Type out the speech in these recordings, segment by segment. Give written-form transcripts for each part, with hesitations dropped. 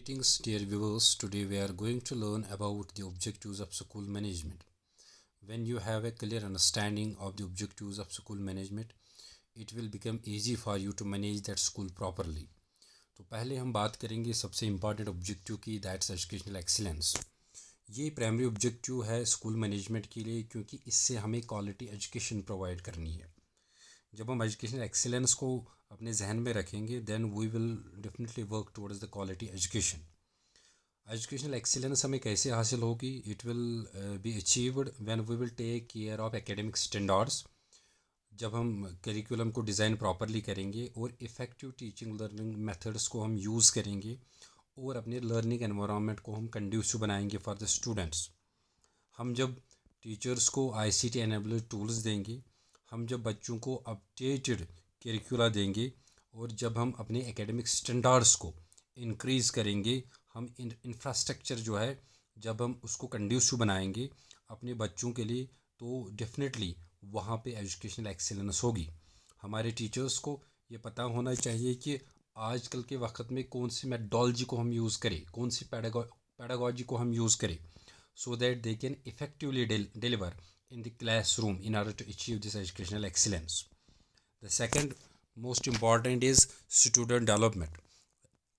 Greetings, dear viewers. Today we are going to learn about the objectives of school management. When you have a clear understanding of the objectives of school management, it will become easy for you to manage that school properly. तो पहले हम बात करेंगे सबसे important objective की, that's educational excellence. ये primary objective है school management के लिए, क्योंकि इससे हमें क्वालिटी एजुकेशन प्रोवाइड करनी है। जब हम एजुकेशनल एक्सीलेंस को अपने जहन में रखेंगे, then we will definitely work towards the quality education. Educational excellence हमें कैसे हासिल होगी? It will be achieved when we will take care of academic standards. जब हम करिकुलम को डिज़ाइन प्रॉपरली करेंगे और इफ़ेक्टिव टीचिंग लर्निंग मेथड्स को हम यूज़ करेंगे और अपने लर्निंग एनवायरनमेंट को हम कंड्यूसिव बनाएंगे फॉर द स्टूडेंट्स। हम जब टीचर्स को आईसीटी एनेबल्ड टूल्स देंगे, हम जब बच्चों को अपडेटेड करिकुला देंगे और जब हम अपने एकेडमिक स्टैंडर्ड्स को इंक्रीज़ करेंगे, हम इंफ्रास्ट्रक्चर जो है जब हम उसको कंड्यूसिव बनाएंगे अपने बच्चों के लिए, तो डेफिनेटली वहाँ पे एजुकेशनल एक्सीलेंस होगी। हमारे टीचर्स को ये पता होना चाहिए कि आजकल के वक्त में कौन सी मेथडोलॉजी को हम यूज़ करें, कौन सी पैडागोजी को हम यूज़ करें, so that they can effectively deliver in the classroom in order to achieve this educational excellence. The second most important is student development.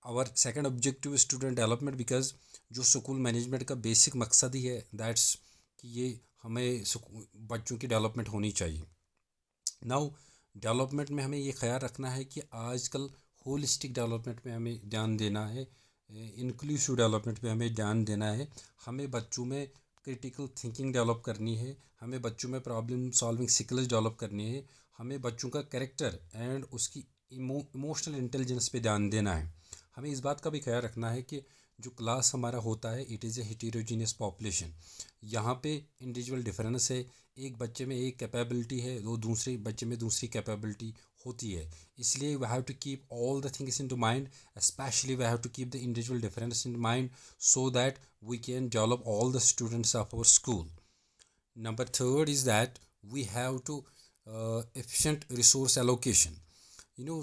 Our second objective is student development because जो school management का basic मकसद ही है that's कि ये हमें बच्चों की development होनी चाहिए। नाउ डेवलपमेंट में हमें ये ख्याल रखना है कि आजकल होलिस्टिक डेवलपमेंट में हमें ध्यान देना है, इंक्लूसिव डेवलपमेंट पे हमें ध्यान देना है। हमें बच्चों में क्रिटिकल थिंकिंग डेवलप करनी है, हमें बच्चों में प्रॉब्लम सॉल्विंग स्किल्स डेवलप करनी है, हमें बच्चों का कैरेक्टर एंड उसकी इमोशनल इंटेलिजेंस पे ध्यान देना है। हमें इस बात का भी ख्याल रखना है कि जो क्लास हमारा होता है it is a heterogeneous population. यहाँ पे इंडिविजुअल डिफरेंस है, एक बच्चे में एक कैपेबिलिटी है, वो दूसरे बच्चे में दूसरी कैपेबिलिटी होती है। इसलिए we have to keep all the things in to mind, especially we have to keep the individual difference in mind so that we can develop all the students of our school. Number third is that we have to efficient resource allocation.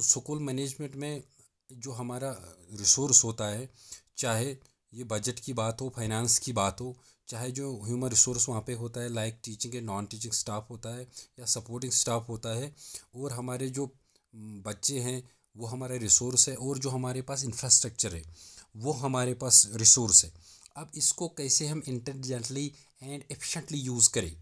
School management में जो हमारा resource होता है, चाहे ये budget की बात हो, फाइनेंस की बात हो, चाहे जो ह्यूमन रिसोर्स वहाँ पे होता है like teaching and non teaching staff होता है या सपोर्टिंग स्टाफ होता है, और हमारे जो बच्चे हैं वो हमारा रिसोर्स है, और जो हमारे पास इंफ्रास्ट्रक्चर है वो हमारे पास रिसोर्स है। अब इसको कैसे हम इंटेलिजेंटली एंड एफिशिएंटली यूज़ करें,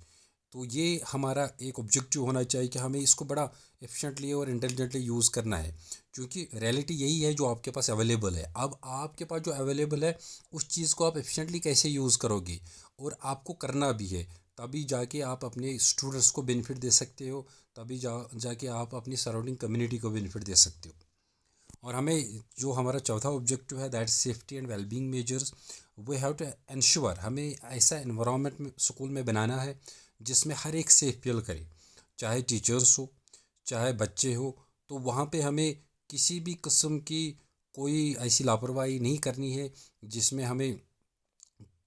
तो ये हमारा एक ऑब्जेक्टिव होना चाहिए कि हमें इसको बड़ा एफिशिएंटली और इंटेलिजेंटली यूज़ करना है, क्योंकि रियलिटी यही है जो आपके पास अवेलेबल है। अब आपके पास जो अवेलेबल है उस चीज़ को आप एफिशिएंटली कैसे यूज़ करोगे, और आपको करना भी है, तभी जाके आप अपने स्टूडेंट्स को बेनिफिट दे सकते हो, तभी जाके आप अपनी सराउंडिंग कम्युनिटी को बेनिफिट दे सकते हो। और हमें जो हमारा चौथा ऑब्जेक्टिव है that safety and wellbeing measures, we have to ensure, हमें ऐसा एनवायरनमेंट में स्कूल में बनाना है जिसमें हर एक सेफ फील करे, चाहे टीचर्स हो चाहे बच्चे हो। तो वहाँ पे हमें किसी भी किस्म की कोई ऐसी लापरवाही नहीं करनी है जिसमें हमें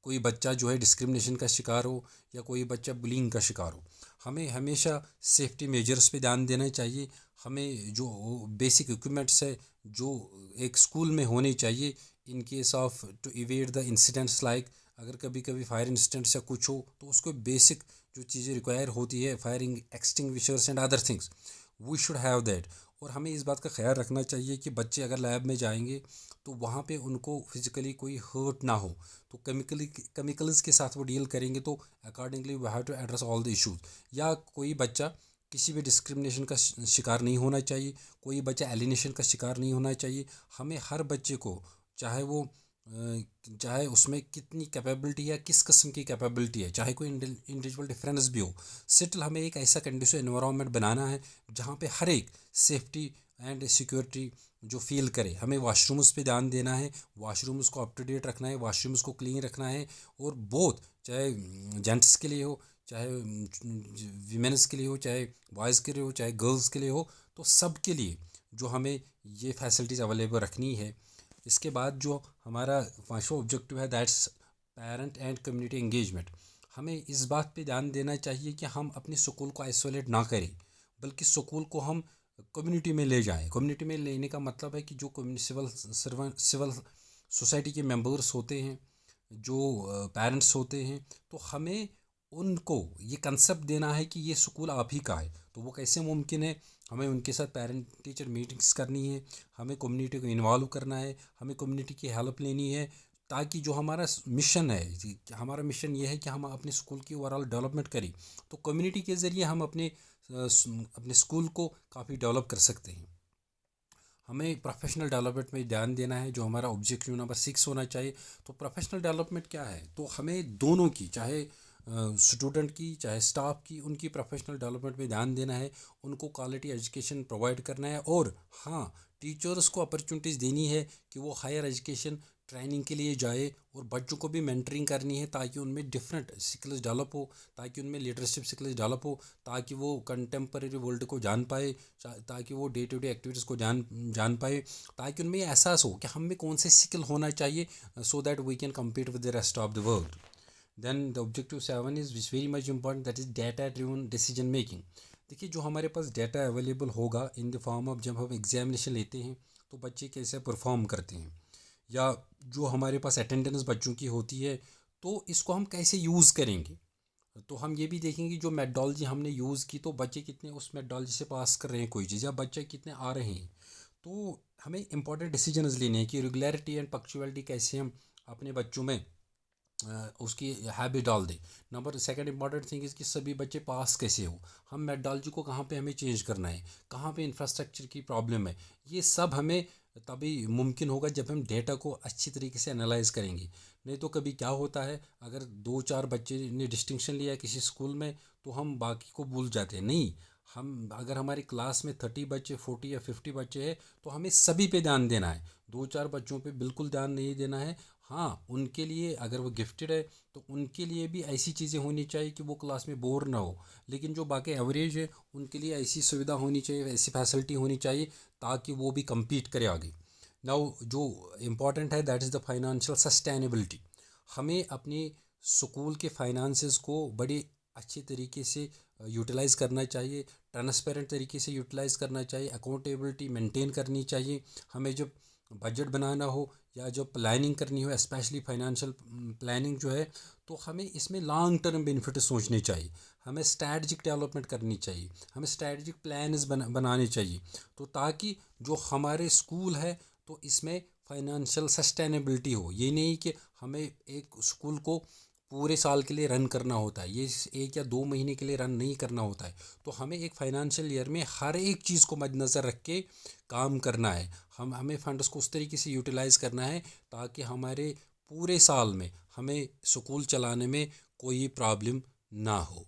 कोई बच्चा जो है डिस्क्रिमिनेशन का शिकार हो या कोई बच्चा बुलिंग का शिकार हो। हमें हमेशा सेफ्टी मेजर्स पे ध्यान देना चाहिए। हमें जो बेसिक इक्विपमेंट्स है जो एक स्कूल में होने चाहिए in case of to evade the incidents, like अगर कभी कभी फायर इंसिडेंट्स या कुछ हो तो उसको बेसिक जो चीज़ें रिक्वायर होती है, firing extinguishers and other things, we should have that. और हमें इस बात का ख्याल रखना चाहिए कि बच्चे अगर लैब में जाएंगे तो वहाँ पे उनको फिज़िकली कोई हर्ट ना हो, तो केमिकल्स के साथ वो डील करेंगे, तो accordingly we have to address all the issues. या कोई बच्चा किसी भी डिस्क्रिमिनेशन का शिकार नहीं होना चाहिए, कोई बच्चा एलिनेशन का शिकार नहीं होना चाहिए। हमें हर बच्चे को, चाहे उसमें कितनी कैपेबिलिटी है, किस किस्म की कैपेबिलिटी है, चाहे कोई इंडिविजुअल डिफरेंस भी हो, स्टिल हमें एक ऐसा कंडीसिव एनवायरनमेंट बनाना है जहाँ पे हर एक सेफ्टी एंड सिक्योरिटी जो फील करे। हमें वाशरूम्स पे ध्यान देना है, वाशरूम्स को अप टू डेट रखना है, वाशरूम्स को क्लीन रखना है, और बोथ चाहे जेंट्स के लिए हो, चाहे वीमेंस के लिए हो, चाहे बॉयज़ के लिए हो, चाहे गर्ल्स के लिए हो, तो सब के लिए जो हमें ये फैसिलिटीज़ अवेलेबल रखनी है। इसके बाद जो हमारा पांचवा ऑब्जेक्टिव है that's parent and community engagement. हमें इस बात पे ध्यान देना चाहिए कि हम अपने स्कूल को आइसोलेट ना करें, बल्कि स्कूल को हम कम्युनिटी में ले जाएं। कम्युनिटी में लेने का मतलब है कि जो सिविल सोसाइटी के मेंबर्स होते हैं, जो पेरेंट्स होते हैं, तो हमें उनको ये कंसेप्ट देना है कि ये स्कूल आप ही का है। तो वो कैसे मुमकिन है? हमें उनके साथ पेरेंट टीचर मीटिंग्स करनी है, हमें कम्युनिटी को इन्वॉल्व करना है, हमें कम्युनिटी की हेल्प लेनी है, ताकि जो हमारा मिशन है, हमारा मिशन ये है कि हम अपने स्कूल की ओवरऑल डेवलपमेंट करें। तो कम्युनिटी के ज़रिए हम अपने स्कूल को काफ़ी डेवलप कर सकते हैं। हमें प्रोफेशनल डेवलपमेंट में ध्यान देना है, जो हमारा ऑब्जेक्टिव नंबर 6 होना चाहिए। तो प्रोफेशनल डेवलपमेंट क्या है? तो हमें दोनों की, चाहे स्टूडेंट की चाहे स्टाफ की, उनकी प्रोफेशनल डेवलपमेंट में ध्यान देना है, उनको क्वालिटी एजुकेशन प्रोवाइड करना है। और हाँ, टीचर्स को अपॉर्चुनिटीज़ देनी है कि वो हायर एजुकेशन ट्रेनिंग के लिए जाए, और बच्चों को भी मेंटरिंग करनी है, ताकि उनमें डिफरेंट स्किल्स डेवलप हो, ताकि उनमें लीडरशिप स्किल्स डेवलप हो, ताकि वो कंटेम्प्रेरी वर्ल्ड को जान पाए, ताकि वो डे टू डे एक्टिविटीज़ को जान जान पाए, ताकि उनमें ये एहसास हो कि हम में कौन से स्किल होना चाहिए, so that we can compete with the rest of the world. Then the objective 7 is which very much important, that is data driven decision making. देखिए, जो हमारे पास डेटा अवेलेबल होगा इन द फॉर्म ऑफ, जब हम examination लेते हैं तो बच्चे कैसे परफॉर्म करते हैं, या जो हमारे पास अटेंडेंस बच्चों की होती है, तो इसको हम कैसे यूज़ करेंगे। तो हम ये भी देखेंगे जो मेथडोलॉजी हमने यूज़ की, तो बच्चे कितने उस मेथडोलॉजी से पास कर रहे हैं कोई चीज़, या बच्चे कितने आ रहे हैं। तो हमें इंपॉर्टेंट डिसीजंस लेने हैं कि रेगुलरिटी एंड पंक्चुअलिटी कैसे हम अपने बच्चों में उसकी हैबिट डाल दें। Number second important thing is कि सभी बच्चे पास कैसे हो। हम मेथडोलॉजी को कहाँ पे हमें चेंज करना है, कहाँ पे इंफ्रास्ट्रक्चर की प्रॉब्लम है, ये सब हमें तभी मुमकिन होगा जब हम डेटा को अच्छी तरीके से एनालाइज करेंगे। नहीं तो कभी क्या होता है, अगर 2-4 बच्चे ने डिस्टिंक्शन लिया किसी स्कूल में, तो हम बाकी को भूल जाते हैं। नहीं, हम अगर हमारी क्लास में 30 बच्चे, 40 या 50 बच्चे हैं, तो हमें सभी पे ध्यान देना है, 2-4 बच्चों पे बिल्कुल ध्यान नहीं देना है। हाँ, उनके लिए अगर वो गिफ्टेड है, तो उनके लिए भी ऐसी चीज़ें होनी चाहिए कि वो क्लास में बोर ना हो। लेकिन जो बाकी एवरेज है, उनके लिए ऐसी सुविधा होनी चाहिए, ऐसी फैसिलिटी होनी चाहिए, ताकि वो भी compete करे आगे। नाउ जो इम्पॉर्टेंट है, that is the financial sustainability. हमें अपने स्कूल के फाइनेंसेस को बड़े अच्छे तरीके से यूटिलाइज़ करना चाहिए, ट्रांसपेरेंट तरीके से यूटिलाइज़ करना चाहिए, अकाउंटेबिलिटी मेंटेन करनी चाहिए। हमें जब बजट बनाना हो या जो प्लानिंग करनी हो, स्पेशली फाइनेंशियल प्लानिंग जो है, तो हमें इसमें लॉन्ग टर्म बेनिफिट सोचने चाहिए, हमें स्ट्रैटेजिक डेवलपमेंट करनी चाहिए, हमें स्ट्रैटेजिक प्लान्स बनाने चाहिए। तो ताकि जो हमारे स्कूल है, तो इसमें फाइनेंशियल सस्टेनेबिलिटी हो। ये नहीं कि हमें एक स्कूल को पूरे साल के लिए रन करना होता है, ये 1 या 2 महीने के लिए रन नहीं करना होता है। तो हमें एक फाइनेंशियल ईयर में हर एक चीज़ को मद्देनज़र रख के काम करना है। हमें फंड्स को उस तरीके से यूटिलाइज़ करना है, ताकि हमारे पूरे साल में हमें स्कूल चलाने में कोई प्रॉब्लम ना हो।